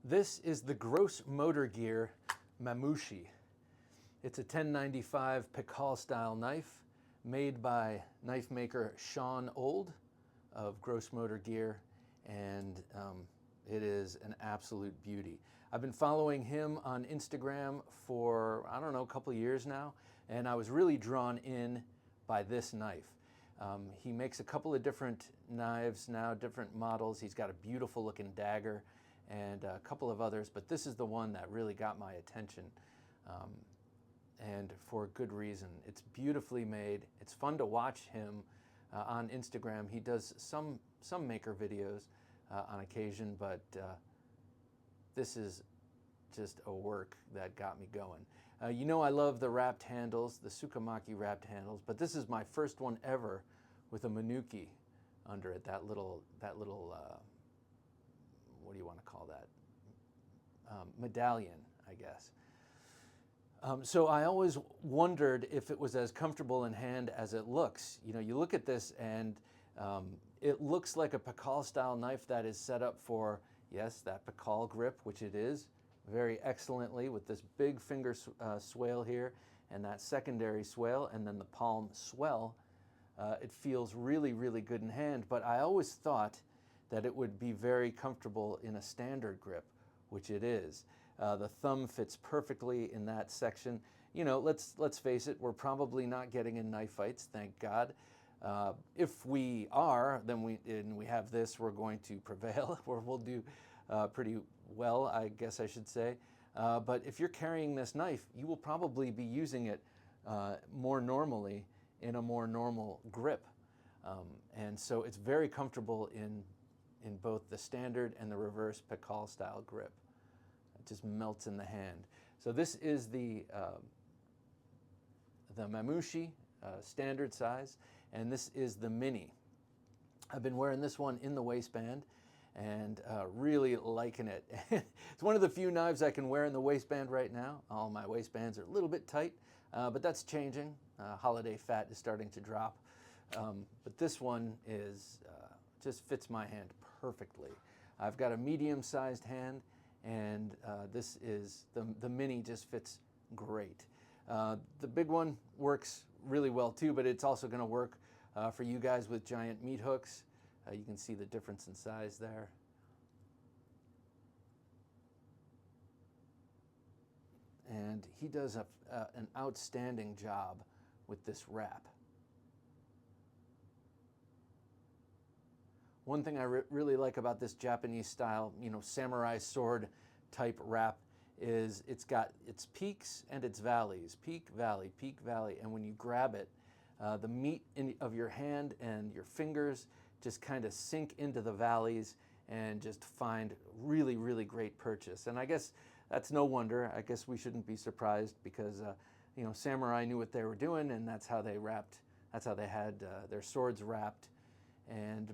This is the Gross Motor Gear Mamushi. It's a 1095 pikal-style knife made by knife maker Shawn Old of Gross Motor Gear, and it is an absolute beauty. I've been following him on Instagram for, I don't know, a couple of years now, and I was really drawn in by this knife. He makes a couple of different knives now, different models. He's got a beautiful looking dagger and a couple of others, but this is the one that really got my attention, and for good reason. It's beautifully made. It's fun to watch him on Instagram. He does some maker videos on occasion, but this is just a work that got me going. You know, I love the wrapped handles, the tsukamaki wrapped handles, but this is my first one ever with a menuki under it, that little what do you want to call that? Medallion, I guess. So I always wondered if it was as comfortable in hand as it looks. You know, you look at this and it looks like a pikal-style knife that is set up for, yes, that pikal grip, which it is, very excellently with this big finger swale here and that secondary swale and then the palm swell. It feels really, really good in hand, but I always thought that it would be very comfortable in a standard grip, which it is. The thumb fits perfectly in that section. You know, let's face it, we're probably not getting in knife fights, thank God. If we are, then we have this, we're going to prevail, or we'll do pretty well, I guess I should say. But if you're carrying this knife, you will probably be using it more normally in a more normal grip. And so it's very comfortable in both the standard and the reverse pikal style grip. It just melts in the hand. So this is the Mamushi standard size, and this is the mini. I've been wearing this one in the waistband and really liking it. It's one of the few knives I can wear in the waistband right now. All my waistbands are a little bit tight, but that's changing. Holiday fat is starting to drop. But this one is just fits my hand perfectly. I've got a medium-sized hand, and this is the mini just fits great. The big one works really well too, but it's also going to work for you guys with giant meat hooks. You can see the difference in size there. And he does an outstanding job with this wrap. One thing I really like about this Japanese style, you know, samurai sword type wrap is it's got its peaks and its valleys. Peak, valley, and when you grab it, the meat of your hand and your fingers just kind of sink into the valleys and just find really, really great purchase. And I guess that's no wonder. I guess we shouldn't be surprised because, you know, samurai knew what they were doing, and that's how they wrapped, that's how they had their swords wrapped.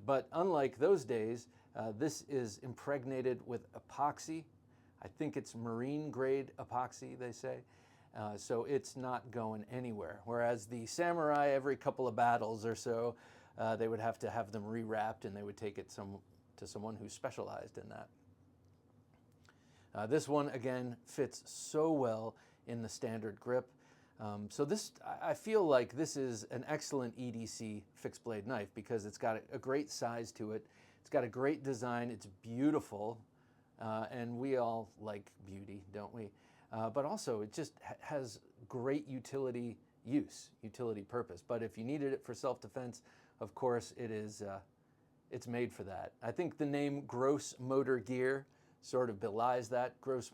But unlike those days, this is impregnated with epoxy. I think it's marine grade epoxy, they say. So it's not going anywhere. Whereas the samurai, every couple of battles or so, they would have to have them rewrapped, and they would take it to someone who specialized in that. This one, again, fits so well in the standard grip. So this, I feel like this is an excellent EDC fixed blade knife because it's got a great size to it. It's got a great design. It's beautiful. And we all like beauty, don't we? But also it just has great utility purpose. But if you needed it for self-defense, of course it is, it's made for that. I think the name Gross Motor Gear sort of belies that. Gross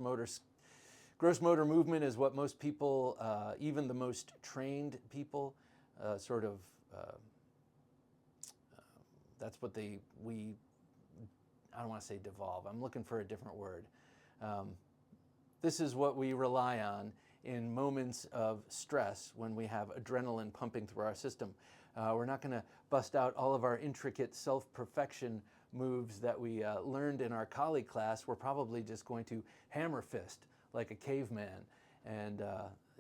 motor movement is what most people, even the most trained people, that's what I don't want to say devolve. I'm looking for a different word. This is what we rely on in moments of stress when we have adrenaline pumping through our system. We're not going to bust out all of our intricate self-perfection moves that we learned in our colleague class. We're probably just going to hammer fist like a caveman and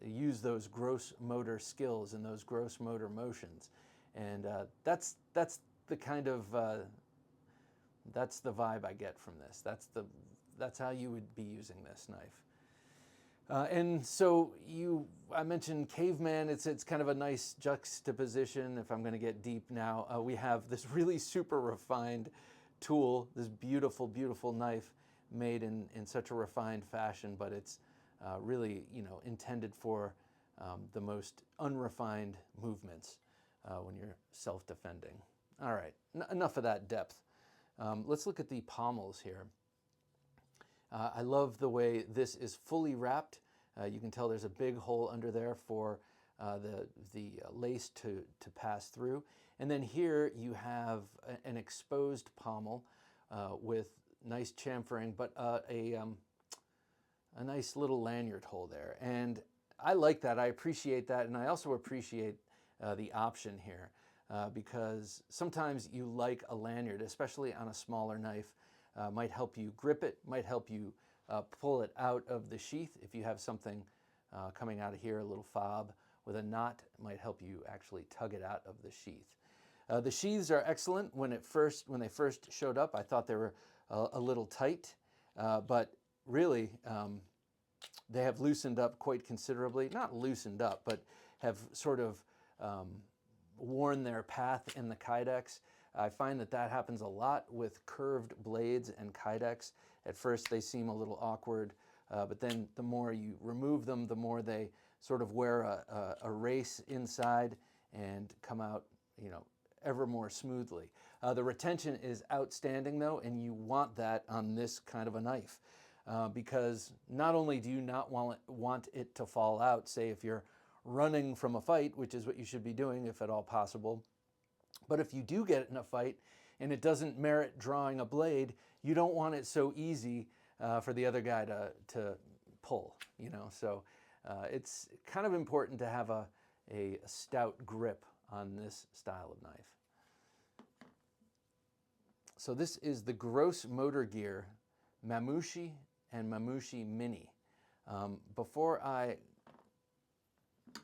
use those gross motor skills and those gross motor motions. And that's the kind of, that's the vibe I get from this. That's that's how you would be using this knife. And so I mentioned caveman. It's kind of a nice juxtaposition. If I'm going to get deep now, we have this really super refined tool, this beautiful, beautiful knife made in such a refined fashion, but it's really, intended for the most unrefined movements when you're self-defending. All right, enough of that depth. Let's look at the pommels here. I love the way this is fully wrapped. You can tell there's a big hole under there for the lace to pass through. And then here you have an exposed pommel with nice chamfering, but a nice little lanyard hole there. And I like that. I appreciate that. And I also appreciate the option here because sometimes you like a lanyard, especially on a smaller knife. Might help you grip it, might help you pull it out of the sheath. If you have something coming out of here, a little fob with a knot, it might help you actually tug it out of the sheath. The sheaths are excellent. When they first showed up, I thought they were a little tight, but really they have loosened up quite considerably. Not loosened up, but have sort of worn their path in the kydex. I find that happens a lot with curved blades and kydex. At first they seem a little awkward, but then the more you remove them, the more they sort of wear a race inside and come out, ever more smoothly. The retention is outstanding though, and you want that on this kind of a knife because not only do you not want it to fall out, say if you're running from a fight, which is what you should be doing if at all possible, but if you do get in a fight and it doesn't merit drawing a blade, you don't want it so easy for the other guy to pull, So it's kind of important to have a stout grip on this style of knife. So this is the Gross Motor Gear Mamushi and Mamushi Mini. Before I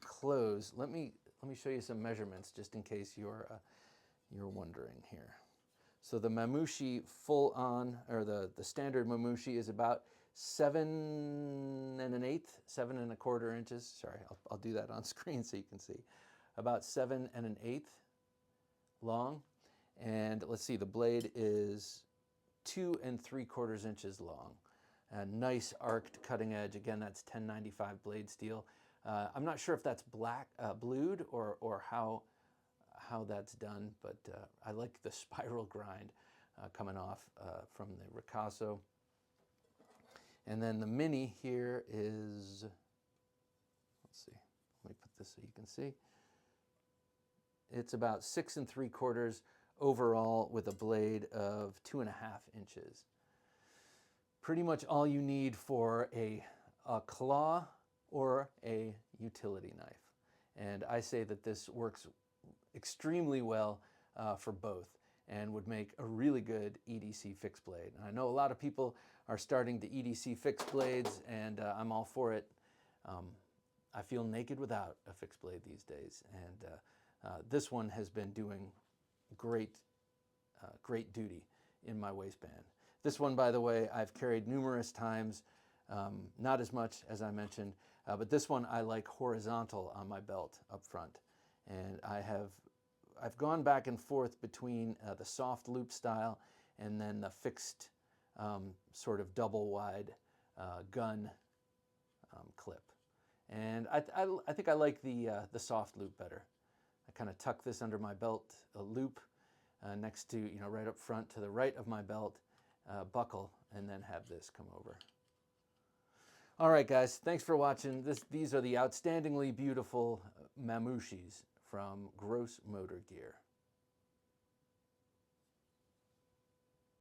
close, let me show you some measurements just in case you're wondering here. So the Mamushi full on, or the standard Mamushi is about 7 1/4 inches. Sorry, I'll do that on screen so you can see. About 7 1/8 long. And let's see, the blade is 2 3/4 inches long. A nice arced cutting edge. Again, that's 1095 blade steel. I'm not sure if that's blued or how that's done, but I like the spiral grind coming off from the ricasso. And then the mini here is, let's see, let me put this so you can see. It's about 6 3/4 overall with a blade of 2.5 inches. Pretty much all you need for a claw or a utility knife. And I say that this works extremely well for both and would make a really good EDC fixed blade. And I know a lot of people are starting to EDC fixed blades, and I'm all for it. I feel naked without a fixed blade these days, and this one has been doing great duty in my waistband. This one, by the way, I've carried numerous times, not as much as I mentioned, but this one I like horizontal on my belt up front. And I've gone back and forth between the soft loop style and then the fixed sort of double wide gun clip. And I think I like the soft loop better. I kind of tuck this under my belt loop next to, right up front to the right of my belt, buckle, and then have this come over. All right, guys, thanks for watching. These are the outstandingly beautiful Mamushis from Gross Motor Gear.